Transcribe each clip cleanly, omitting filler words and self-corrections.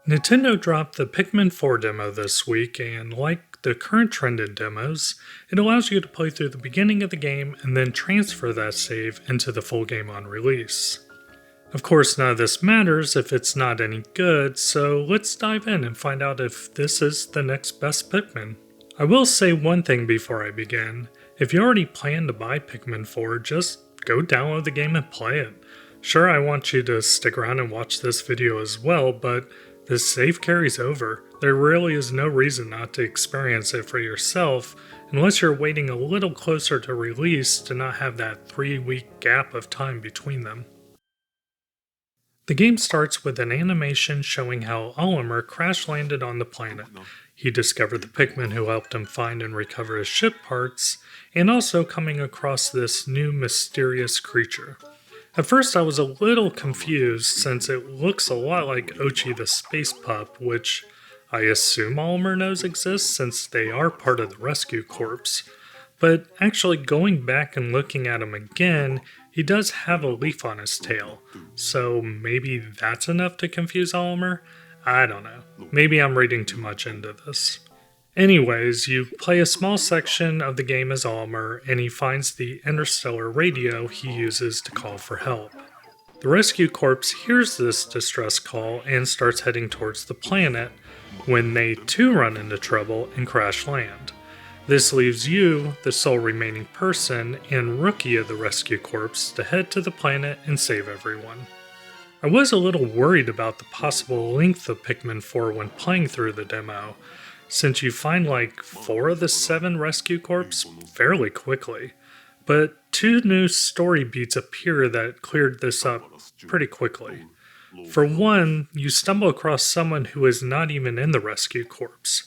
Nintendo dropped the Pikmin 4 demo this week, and like the current trend in demos, it allows you to play through the beginning of the game and then transfer that save into the full game on release. Of course, none of this matters if it's not any good, so let's dive in and find out if this is the next best Pikmin. I will say one thing before I begin. If you already plan to buy Pikmin 4, just go download the game and play it. Sure, I want you to stick around and watch this video as well, but the save carries over. There really is no reason not to experience it for yourself, unless you're waiting a little closer to release to not have that 3-week gap of time between them. The game starts with an animation showing how Oliver crash landed on the planet. He discovered the Pikmin who helped him find and recover his ship parts, and also coming across this new mysterious creature. At first I was a little confused since it looks a lot like Oatchi The Space Pup, which I assume Oliver knows exists since they are part of the rescue corps. But actually going back and looking at him again, he does have a leaf on his tail, so maybe that's enough to confuse Oliver? I don't know. Maybe I'm reading too much into this. Anyways, you play a small section of the game as Oliver, and he finds the interstellar radio he uses to call for help. The rescue corps hears this distress call and starts heading towards the planet, when they too run into trouble and crash land. This leaves you, the sole remaining person and rookie of the rescue corps, to head to the planet and save everyone. I was a little worried about the possible length of Pikmin 4 when playing through the demo, since you find like 4 of the 7 rescue corps fairly quickly, but 2 new story beats appear that cleared this up pretty quickly. For one, you stumble across someone who is not even in the rescue corps,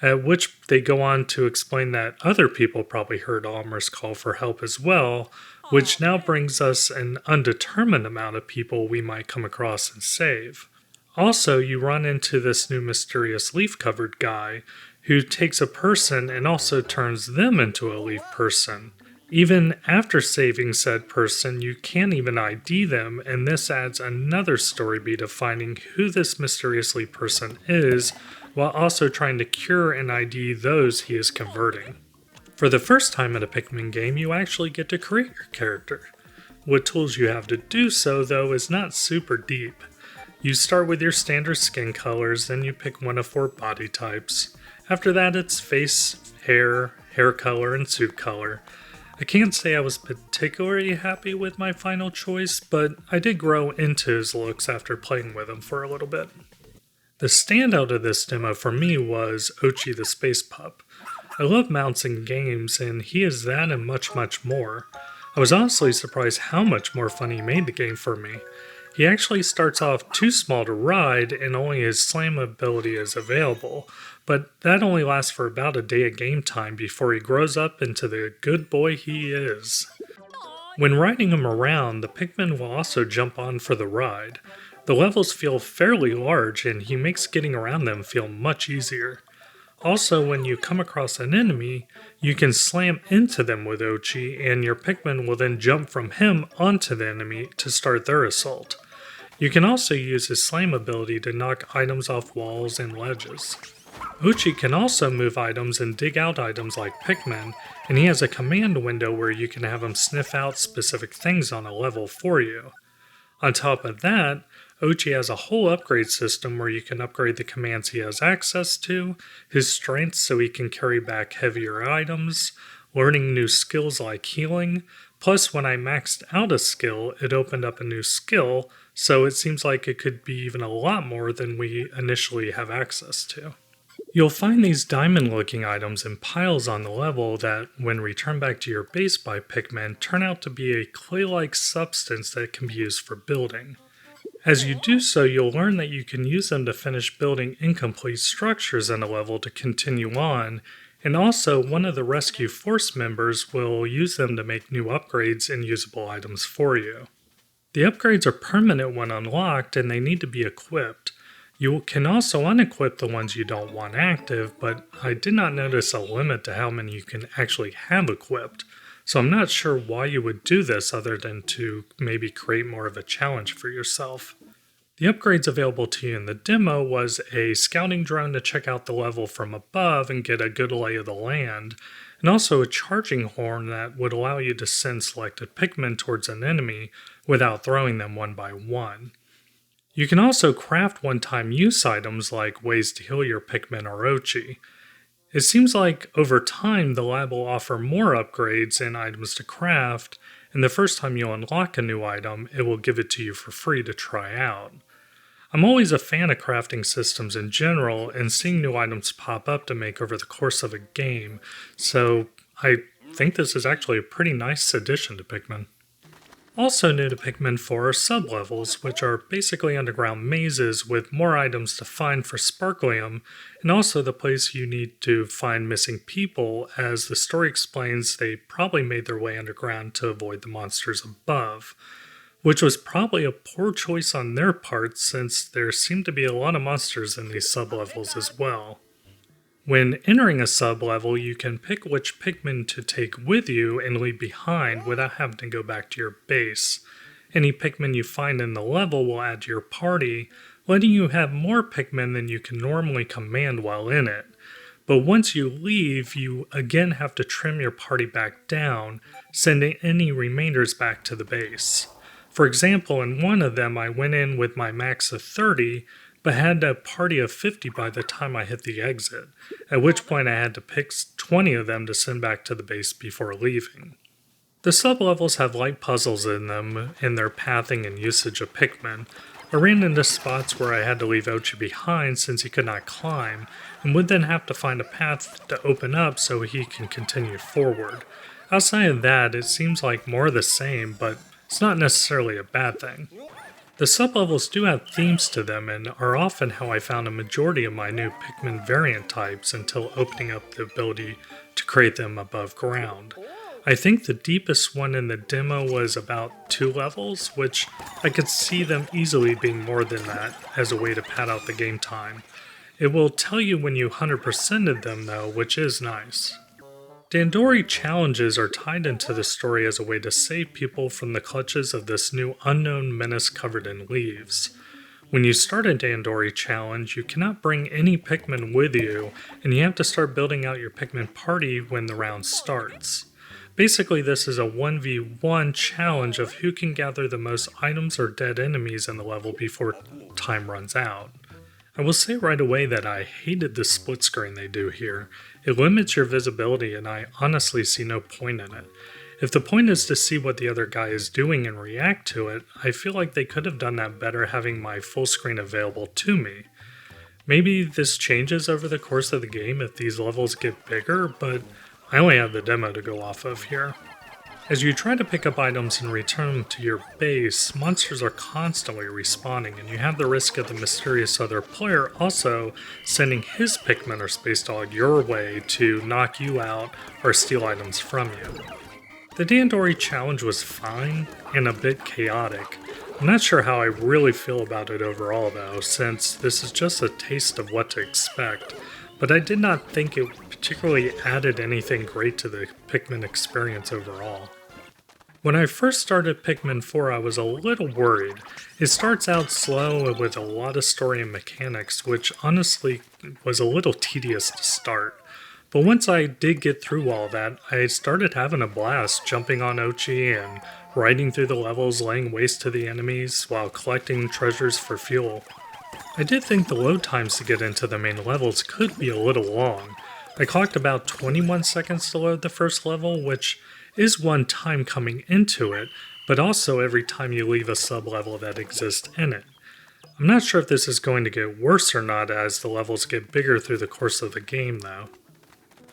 at which they go on to explain that other people probably heard Oliver's call for help as well, which now brings us an undetermined amount of people we might come across and save. Also, you run into this new mysterious leaf-covered guy who takes a person and also turns them into a leaf person. Even after saving said person, you can't even ID them, and this adds another story beat of finding who this mysterious leaf person is, while also trying to cure and ID those he is converting. For the first time in a Pikmin game, you actually get to create your character. What tools you have to do so, though, is not super deep. You start with your standard skin colors, then you pick one of 4 body types. After that, it's face, hair color, and suit color. I can't say I was particularly happy with my final choice, but I did grow into his looks after playing with him for a little bit. The standout of this demo for me was Oatchi The Space Pup. I love mounts in games, and he is that and much, much more. I was honestly surprised how much more fun he made the game for me. He actually starts off too small to ride, and only his slam ability is available, but that only lasts for about a day of game time before he grows up into the good boy he is. When riding him around, the Pikmin will also jump on for the ride. The levels feel fairly large, and he makes getting around them feel much easier. Also, when you come across an enemy, you can slam into them with Oatchi, and your Pikmin will then jump from him onto the enemy to start their assault. You can also use his slam ability to knock items off walls and ledges. Oatchi can also move items and dig out items like Pikmin, and he has a command window where you can have him sniff out specific things on a level for you. On top of that, Oatchi has a whole upgrade system where you can upgrade the commands he has access to, his strength so he can carry back heavier items, learning new skills like healing, plus when I maxed out a skill, it opened up a new skill, so it seems like it could be even a lot more than we initially have access to. You'll find these diamond-looking items in piles on the level that, when returned back to your base by Pikmin, turn out to be a clay-like substance that can be used for building. As you do so, you'll learn that you can use them to finish building incomplete structures in a level to continue on, and also one of the rescue force members will use them to make new upgrades and usable items for you. The upgrades are permanent when unlocked, and they need to be equipped. You can also unequip the ones you don't want active, but I did not notice a limit to how many you can actually have equipped, so I'm not sure why you would do this other than to maybe create more of a challenge for yourself. The upgrades available to you in the demo was a scouting drone to check out the level from above and get a good lay of the land, and also a charging horn that would allow you to send selected Pikmin towards an enemy without throwing them one by one. You can also craft one-time use items like ways to heal your Pikmin or Oatchi. It seems like over time the lab will offer more upgrades and items to craft, and the first time you unlock a new item, it will give it to you for free to try out. I'm always a fan of crafting systems in general and seeing new items pop up to make over the course of a game, so I think this is actually a pretty nice addition to Pikmin. Also new to Pikmin 4 are Sublevels, which are basically underground mazes with more items to find for sparklium, and also the place you need to find missing people. As the story explains, they probably made their way underground to avoid the monsters above, which was probably a poor choice on their part since there seem to be a lot of monsters in these sublevels as well. When entering a sublevel, you can pick which Pikmin to take with you and leave behind without having to go back to your base. Any Pikmin you find in the level will add to your party, letting you have more Pikmin than you can normally command while in it. But once you leave, you again have to trim your party back down, sending any remainders back to the base. For example, in one of them I went in with my max of 30, but had a party of 50 by the time I hit the exit, at which point I had to pick 20 of them to send back to the base before leaving. The sublevels have light puzzles in them in their pathing and usage of Pikmin. I ran into spots where I had to leave Oatchi behind since he could not climb, and would then have to find a path to open up so he can continue forward. Outside of that, it seems like more of the same, but it's not necessarily a bad thing. The sublevels do have themes to them and are often how I found a majority of my new Pikmin variant types until opening up the ability to create them above ground. I think the deepest one in the demo was about 2 levels, which I could see them easily being more than that as a way to pad out the game time. It will tell you when you 100%ed them though, which is nice. Dandori Challenges are tied into the story as a way to save people from the clutches of this new unknown menace covered in leaves. When you start a Dandori Challenge, you cannot bring any Pikmin with you, and you have to start building out your Pikmin party when the round starts. Basically, this is a 1v1 challenge of who can gather the most items or dead enemies in the level before time runs out. I will say right away that I hated the split screen they do here. It limits your visibility and I honestly see no point in it. If the point is to see what the other guy is doing and react to it, I feel like they could have done that better having my full screen available to me. Maybe this changes over the course of the game if these levels get bigger, but I only have the demo to go off of here. As you try to pick up items and return them to your base, monsters are constantly respawning, and you have the risk of the mysterious other player also sending his Pikmin or Space Dog your way to knock you out or steal items from you. The Dandori Challenge was fine and a bit chaotic. I'm not sure how I really feel about it overall though, since this is just a taste of what to expect, but I did not think it particularly added anything great to the Pikmin experience overall. When I first started Pikmin 4, I was a little worried. It starts out slow with a lot of story and mechanics, which honestly was a little tedious to start. But once I did get through all that, I started having a blast jumping on Oatchi and riding through the levels, laying waste to the enemies while collecting treasures for fuel. I did think the load times to get into the main levels could be a little long. I clocked about 21 seconds to load the first level, which is one time coming into it, but also every time you leave a sub-level that exists in it. I'm not sure if this is going to get worse or not as the levels get bigger through the course of the game though.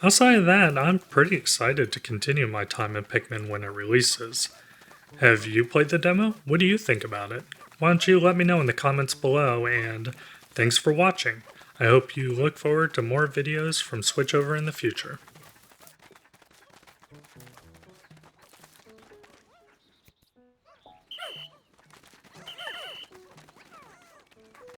Outside of that, I'm pretty excited to continue my time in Pikmin when it releases. Have you played the demo? What do you think about it? Why don't you let me know in the comments below, and thanks for watching. I hope you look forward to more videos from Switchover in the future.